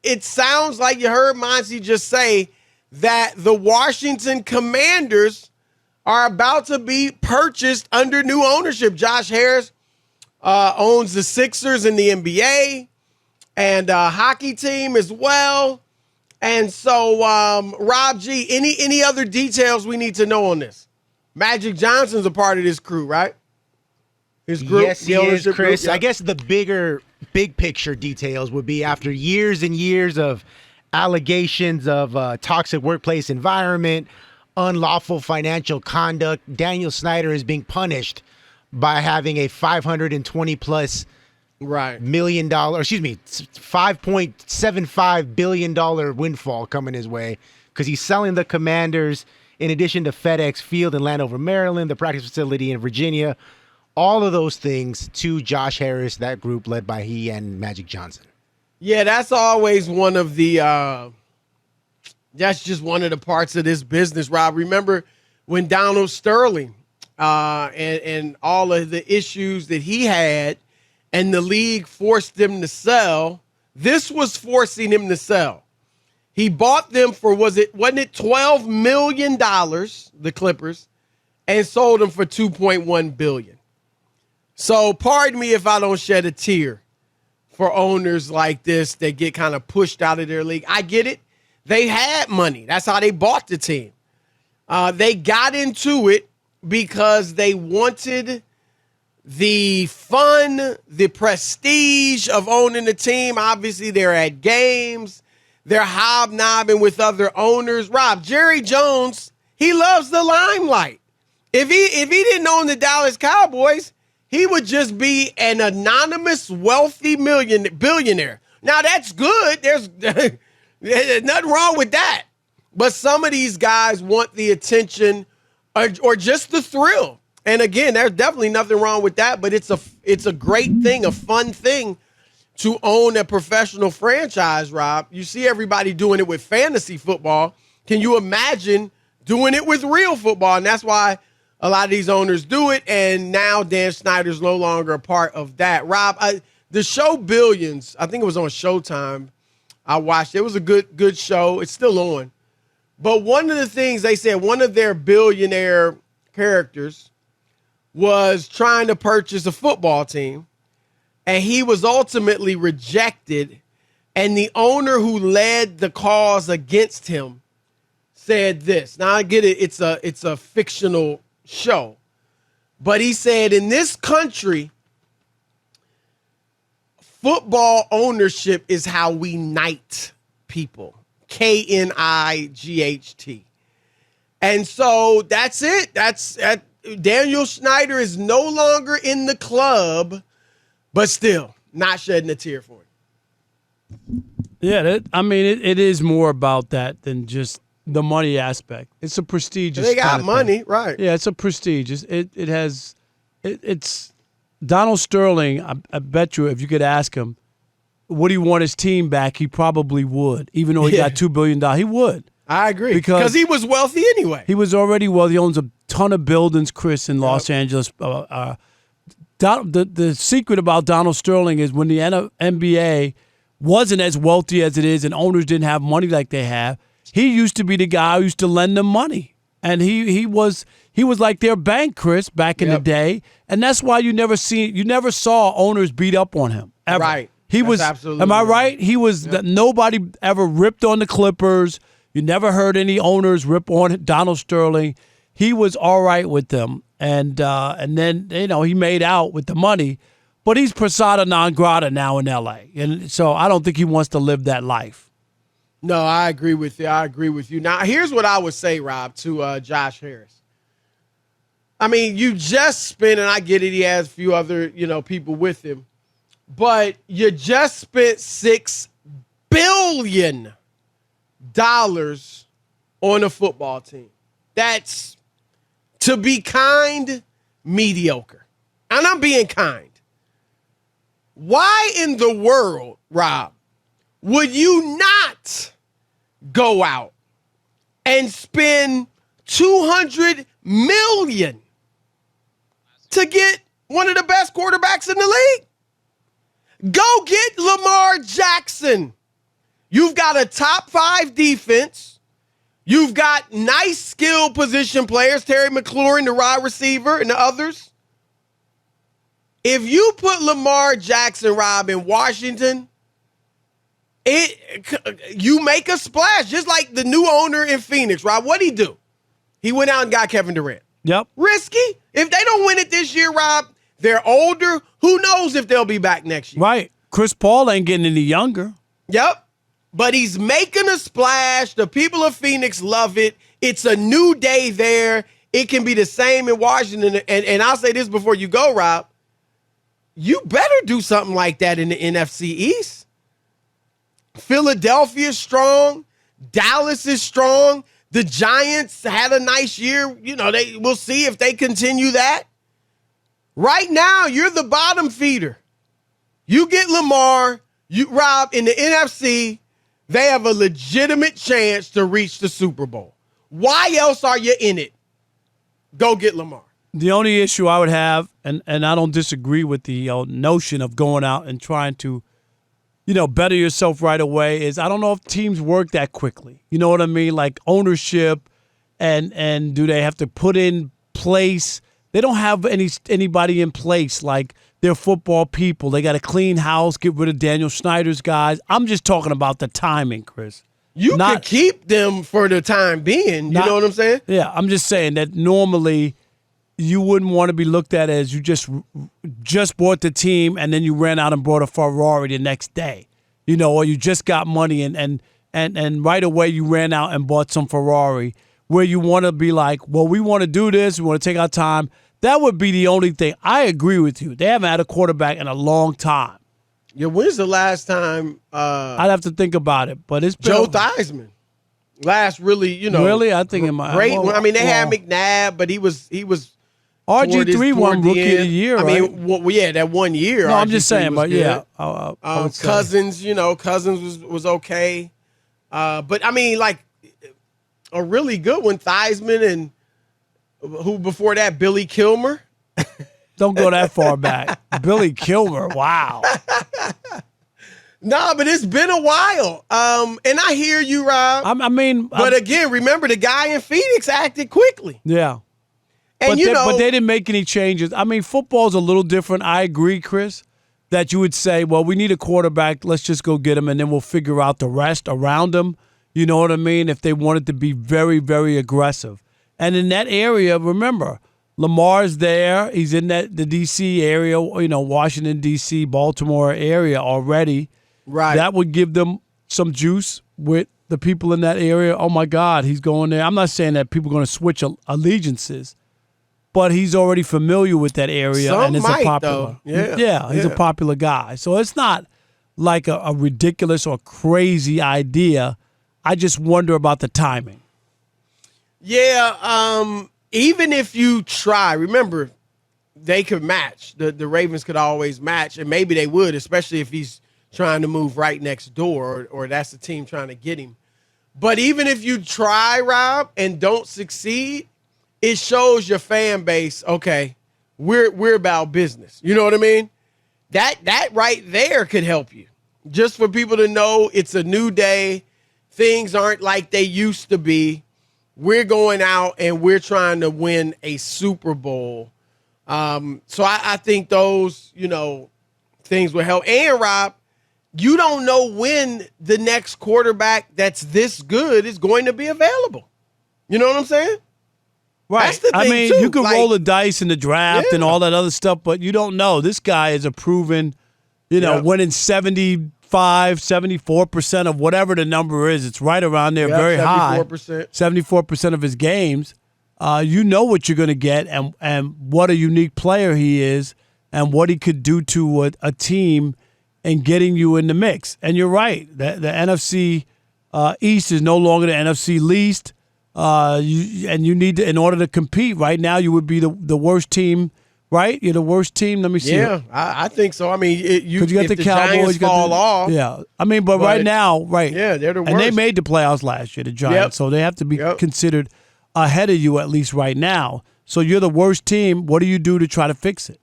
it sounds like you heard Monty just say that the Washington Commanders are about to be purchased under new ownership. Josh Harris owns the Sixers in the NBA and a hockey team as well. And so, Rob G, any other details we need to know on this? Magic Johnson's a part of this crew, right? His group. Yes, he is, Chris. Group, yeah. I guess the big picture details would be after years and years of allegations of toxic workplace environment, unlawful financial conduct, Daniel Snyder is being punished by having a $520+ million, $5.75 billion windfall coming his way because he's selling the Commanders in addition to FedEx Field in Landover, Maryland, the practice facility in Virginia, all of those things to Josh Harris, that group led by he and Magic Johnson. Yeah, that's always one of the that's just one of the parts of this business, Rob. Remember when Donald Sterling and all of the issues that he had and the league forced him to sell, this was forcing him to sell. He bought them for, wasn't it $12 million, the Clippers, and sold them for $2.1 billion. So pardon me if I don't shed a tear for owners like this that get kind of pushed out of their league. I get it. They had money. That's how they bought the team. They got into it because they wanted the fun, the prestige of owning the team. Obviously, they're at games. They're hobnobbing with other owners. Rob, Jerry Jones, he loves the limelight. If he didn't own the Dallas Cowboys, he would just be an anonymous, wealthy billionaire. Now, that's good. There's nothing wrong with that. But some of these guys want the attention or just the thrill. And again, there's definitely nothing wrong with that, but it's a great thing, a fun thing to own a professional franchise, Rob. You see everybody doing it with fantasy football. Can you imagine doing it with real football? And that's why a lot of these owners do it, and now Dan Snyder's no longer a part of that. Rob, the show Billions, I think it was on Showtime. I watched it. It was a good show. It's still on. But one of the things they said, one of their billionaire characters was trying to purchase a football team, and he was ultimately rejected, and the owner who led the cause against him said this. Now, I get it. It's a fictional show. But he said, in this country, football ownership is how we knight people. Knight. And so that's it. Daniel Snyder is no longer in the club, but still not shedding a tear for him. Yeah, it is more about that than just the money aspect. It's a prestigious. They got kind of money, thing. right? Yeah, it's a prestigious. It's Donald Sterling. I bet you, if you could ask him, would he want his team back? He probably would, even though he got $2 billion. He would. I agree because he was wealthy anyway. He was already wealthy. He owns a ton of buildings, Chris, in Los Angeles. The secret about Donald Sterling is when the NBA wasn't as wealthy as it is and owners didn't have money like they have, he used to be the guy who used to lend them money. And he was like their bank, Chris, back in the day. And that's why you never saw owners beat up on him, ever. Right. He was absolutely. Am I right? He was nobody ever ripped on the Clippers. You never heard any owners rip on Donald Sterling. He was all right with them, and then he made out with the money, but he's persona non grata now in L.A. And so I don't think he wants to live that life. No, I agree with you. Now, here's what I would say, Rob, to Josh Harris. I mean, you just spent, and I get it, he has a few other people with him, but you just spent $6 billion on a football team. That's, to be kind, mediocre. And I'm being kind. Why in the world, Rob, would you not go out and spend $200 million to get one of the best quarterbacks in the league? Go get Lamar Jackson. You've got a top 5 defense. You've got nice skill position players, Terry McLaurin, the wide receiver, and the others. If you put Lamar Jackson, Rob, in Washington, you make a splash, just like the new owner in Phoenix, Rob. What'd he do? He went out and got Kevin Durant. Yep. Risky. If they don't win it this year, Rob, they're older. Who knows if they'll be back next year? Right. Chris Paul ain't getting any younger. Yep. But he's making a splash. The people of Phoenix love it. It's a new day there. It can be the same in Washington. And I'll say this before you go, Rob. You better do something like that in the NFC East. Philadelphia's strong. Dallas is strong. The Giants had a nice year. You know, we'll see if they continue that. Right now, you're the bottom feeder. You get Lamar, Rob, in the NFC, they have a legitimate chance to reach the Super Bowl. Why else are you in it? Go get Lamar. The only issue I would have, and I don't disagree with the notion of going out and trying to, better yourself right away, is I don't know if teams work that quickly. You know what I mean? Like ownership, and do they have to put in place? They don't have anybody in place like they're football people. They got to clean house, get rid of Daniel Snyder's guys. I'm just talking about the timing, Chris. You can keep them for the time being. You know what I'm saying? Yeah, I'm just saying that normally you wouldn't want to be looked at as you just bought the team and then you ran out and bought a Ferrari the next day. Or you just got money and right away you ran out and bought some Ferrari, where you want to be like, well, we want to do this, we want to take our time. That would be the only thing. I agree with you. They haven't had a quarterback in a long time. Yeah, when's the last time? I'd have to think about it, but it's been Joe Theismann. Last really, Really? I think it might. Great. They had McNabb, but he was RG3 won Rookie of the Year, right? That 1 year. No, I'm just saying, but good. yeah. Cousins, Cousins was okay. But a really good one, Theismann, and who before that, Billy Kilmer. Don't go that far back. Billy Kilmer, wow. No, but it's been a while. And I hear you, Rob. But again, remember the guy in Phoenix acted quickly. Yeah. And but they didn't make any changes. Football's a little different. I agree, Chris, that you would say, well, we need a quarterback. Let's just go get him, and then we'll figure out the rest around him. You know what I mean? If they wanted to be very, very aggressive. And in that area, remember, Lamar's there. He's in the D.C. area, Washington, D.C., Baltimore area already. Right. That would give them some juice with the people in that area. Oh, my God, he's going there. I'm not saying that people are going to switch allegiances, but he's already familiar with that area. Some and it's might, a popular. though. Yeah, he's a popular guy. So it's not like a ridiculous or crazy idea. I just wonder about the timing. Yeah, even if you try, remember, they could match. The Ravens could always match, and maybe they would, especially if he's trying to move right next door or that's the team trying to get him. But even if you try, Rob, and don't succeed, it shows your fan base, okay, we're about business. You know what I mean? That right there could help you. Just for people to know it's a new day. Things aren't like they used to be. We're going out and we're trying to win a Super Bowl. So I think those, things will help. And, Rob, you don't know when the next quarterback that's this good is going to be available. You know what I'm saying? Right. That's the thing, too. You can roll the dice in the draft and all that other stuff, but you don't know. This guy is a proven, winning 74% of whatever the number is. It's right around there, very 74%. high. 74% of his games. You know what you're going to get and what a unique player he is and what he could do to a team and getting you in the mix. And you're right. The NFC East is no longer the NFC least. You need to, in order to compete right now, you would be the worst team, right? You're the worst team. Let me see. Yeah, I think so. You got if the Cowboys fall off. Yeah, but right now, right? Yeah, they're the worst. And they made the playoffs last year, the Giants, so they have to be considered ahead of you at least right now. So you're the worst team. What do you do to try to fix it?